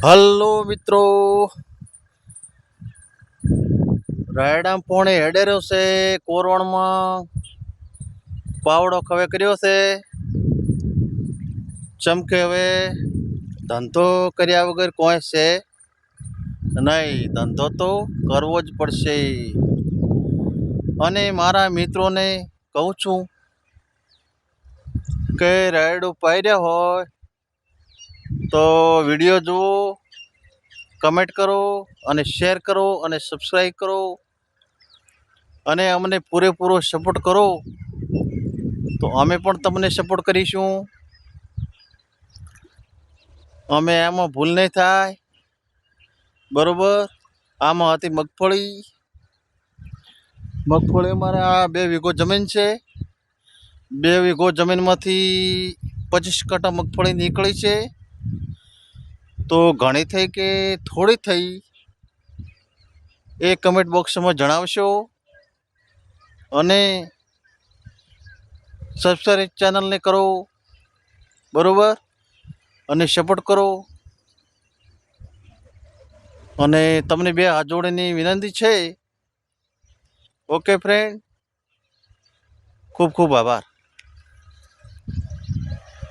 Hello મિત્રો, રાયડા પોણે હેડે રહ્યો છે. કોરવણમાં પાવડો ખવે કર્યો છે. ચમકે હવે ધંધો કર્યા વગર કોઈ છે નહીં. ધંધો તો કરવો જ પડશે. અને મારા મિત્રોને કહું છું કે રાયડું પાડ્યા હોય તો વિડીયો જુઓ, કમેન્ટ કરો અને શેર કરો અને સબસ્ક્રાઈબ કરો અને અમને પૂરેપૂરો સપોર્ટ કરો તો અમે પણ તમને સપોર્ટ કરીશું. અમે એમાં ભૂલ નહીં થાય, બરોબર. આમાં હતી મગફળી અમારે આ 2 વીઘો જમીન છે. 2 વીઘો જમીનમાંથી 25 કટ્ટા મગફળી નીકળી છે. તો ઘણી થઈ કે થોડી થઈ એ કમેન્ટ બોક્સમાં જણાવશો અને સબસ્ક્રાઈબ ચેનલને કરો, બરોબર, અને સપોર્ટ કરો. અને તમને બે હાથ જોડીની વિનંતી છે. ઓકે ફ્રેન્ડ, ખૂબ ખૂબ આભાર.